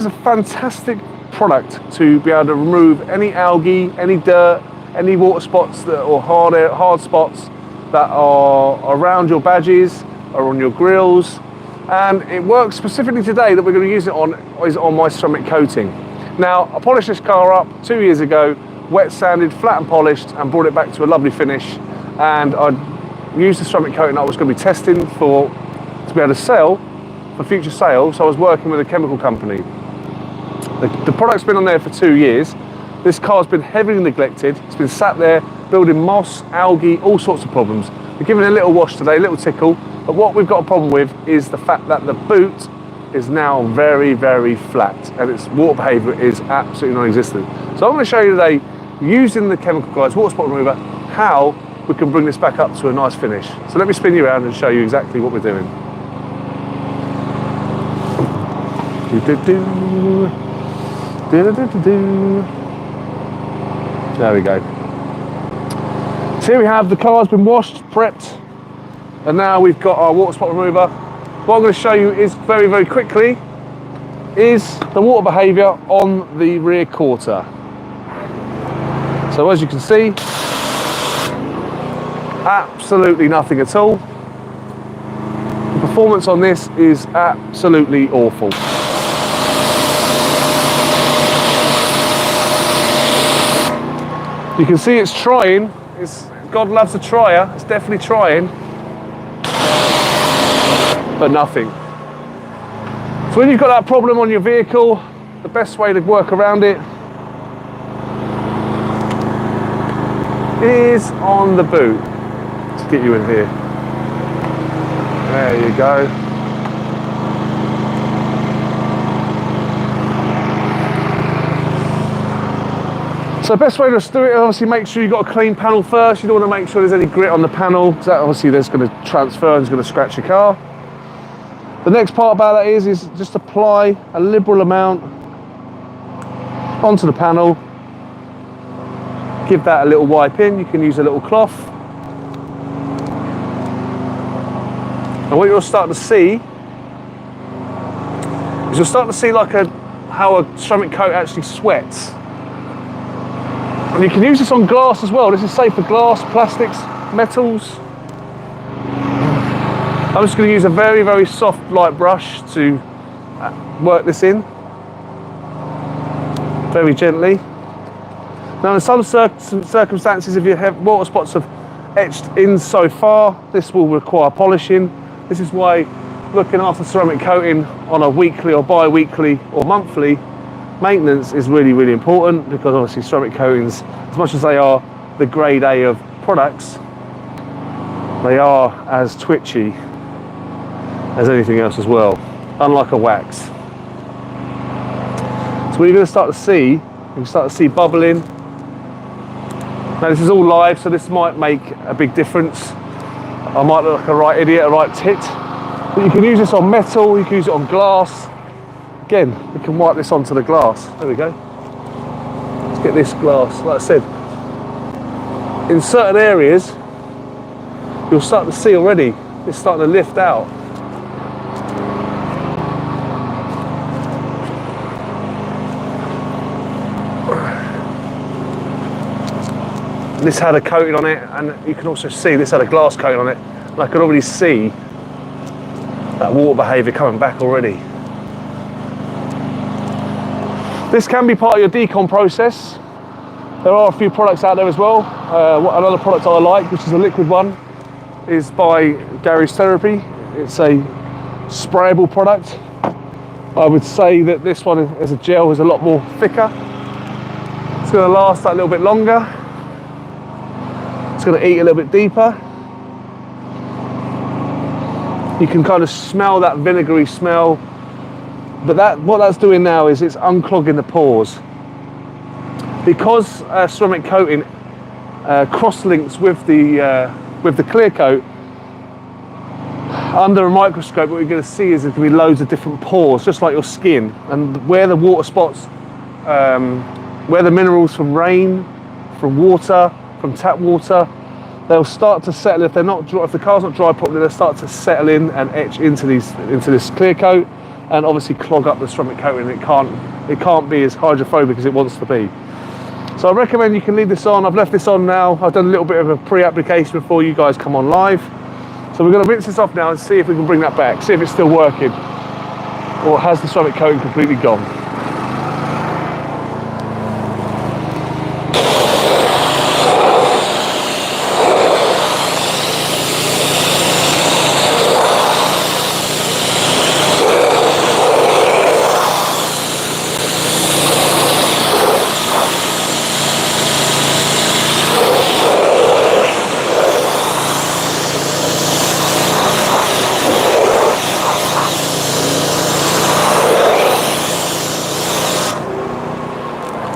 is a fantastic product to be able to remove any algae, any dirt, any water spots or hard spots that are around your badges or on your grills. And it works specifically today that we're going to use it on is on my ceramic coating. Now, I polished this car up 2 years ago, wet sanded, flat and polished, and brought it back to a lovely finish. And I used the ceramic coating I was going to be testing to be able to sell for future sales. So I was working with a chemical company. The product's been on there for 2 years. This car's been heavily neglected. It's been sat there building moss, algae, all sorts of problems. We're giving it a little wash today, a little tickle. But what we've got a problem with is the fact that the boot is now very, very flat and its water behaviour is absolutely non-existent. So I'm going to show you today, using the chemical guys water spot remover, how we can bring this back up to a nice finish. So let me spin you around and show you exactly what we're doing. There we go. So here we have the car's been washed, prepped, and now we've got our water spot remover. What I'm going to show you is very, very quickly is the water behaviour on the rear quarter. So as you can see, absolutely nothing at all. The performance on this is absolutely awful. You can see it's trying. God loves a trier. It's definitely trying. But nothing. So when you've got that problem on your vehicle, the best way to work around it is on the boot. Let's get you in here. There you go. So the best way to do it, obviously make sure you've got a clean panel first. You don't want to make sure there's any grit on the panel, because that obviously there's going to transfer and it's going to scratch your car. The next part about that is just apply a liberal amount onto the panel. Give that a little wipe in. You can use a little cloth. And what you'll start to see is you'll start to see like how a ceramic coat actually sweats. And you can use this on glass as well. This is safe for glass, plastics, metals. I'm just going to use a very, very soft, light brush to work this in. Very gently. Now in some circumstances, if your water spots have etched in so far, this will require polishing. This is why looking after ceramic coating on a weekly or bi-weekly or monthly maintenance is really, really important, because obviously ceramic coatings, as much as they are the grade A of products, they are as twitchy as anything else as well, unlike a wax. So what you're going to start to see, you can start to see bubbling. Now this is all live, so this might make a big difference. I might look like a right idiot, a right tit, but you can use this on metal, you can use it on glass. Again, we can wipe this onto the glass. There we go. Let's get this glass. Like I said, in certain areas, you'll start to see already, it's starting to lift out. This had a coating on it, and you can also see this had a glass coating on it, and I could already see that water behaviour coming back already. This can be part of your decon process. There are a few products out there as well. Another product I like, which is a liquid one, is by Garage Therapy. It's a sprayable product. I would say that this one as a gel is a lot more thicker. It's going to last that little bit longer. It's going to eat a little bit deeper. You can kind of smell that vinegary smell, but what that's doing now is it's unclogging the pores. Because ceramic coating cross-links with the clear coat, under a microscope what you're going to see is there's going to be loads of different pores, just like your skin, and where the water spots, where the minerals from rain, from water, from tap water, they'll start to settle. If they're not dry, if the car's not dry properly, they'll start to settle in and etch into this clear coat, and obviously clog up the ceramic coating. It can't be as hydrophobic as it wants to be. So I recommend you can leave this on. I've left this on now. I've done a little bit of a pre-application before you guys come on live. So we're going to rinse this off now and see if we can bring that back, see if it's still working, or has the ceramic coating completely gone.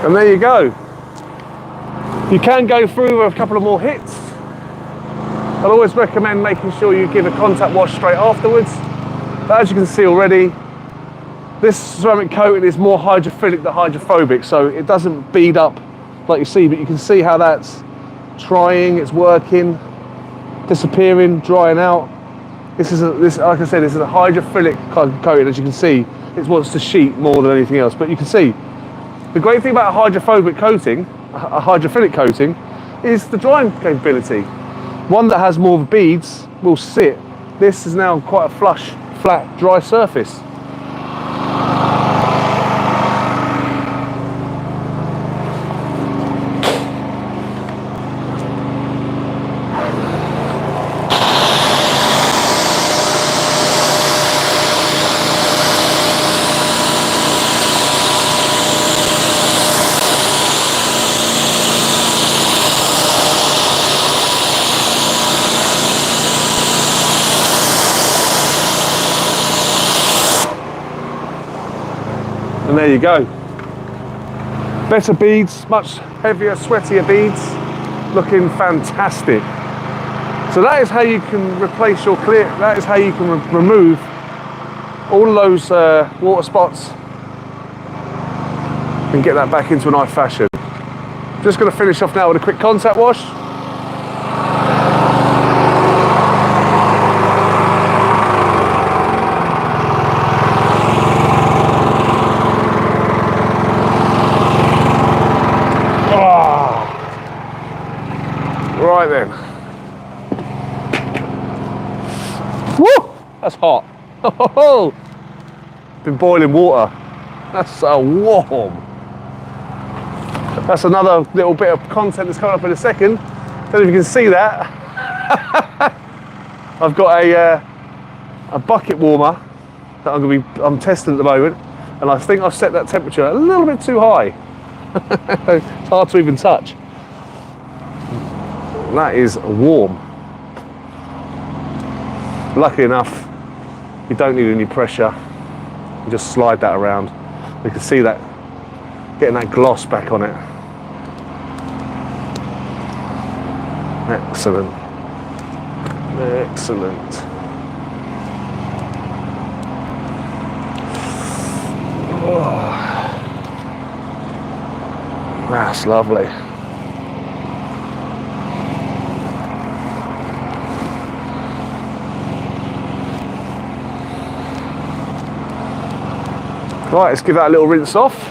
And there you go. You can go through with a couple of more hits. I'd always recommend making sure you give a contact wash straight afterwards. But as you can see already, this ceramic coating is more hydrophilic than hydrophobic, so it doesn't bead up like you see, but you can see how that's drying, it's working, disappearing, drying out. Like I said, this is a hydrophilic kind of coating. As you can see, it wants to sheet more than anything else. But you can see, the great thing about a hydrophilic coating, is the drying capability. One that has more beads will sit. This is now quite a flush, flat, dry surface. And there you go. Better beads, much heavier, sweatier beads, looking fantastic. So that is how you can replace your clear, that is how you can remove all of those water spots and get that back into a nice fashion. Just going to finish off now with a quick contact wash. Right then. Woo! That's hot. Oh, been boiling water. That's so warm. That's another little bit of content that's coming up in a second. Don't know if you can see that. I've got a bucket warmer that I'm testing at the moment, and I think I've set that temperature a little bit too high. It's hard to even touch. That is warm. Lucky enough, you don't need any pressure. You just slide that around. You can see that, getting that gloss back on it. Excellent. Excellent. Oh, that's lovely. Right, let's give that a little rinse off.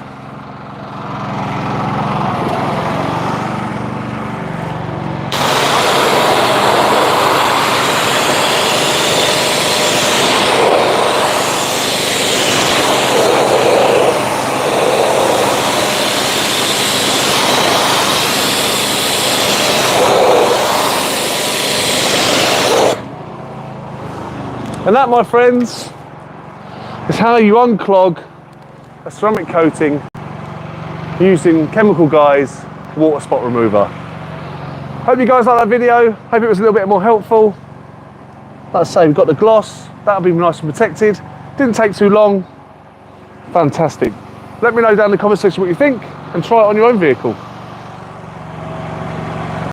And that, my friends, is how you unclog a ceramic coating using Chemical Guy's water spot remover. Hope you guys like that video. Hope it was a little bit more helpful. Like I say, we've got the gloss. That'll be nice and protected. Didn't take too long. Fantastic. Let me know down in the comment section what you think and try it on your own vehicle.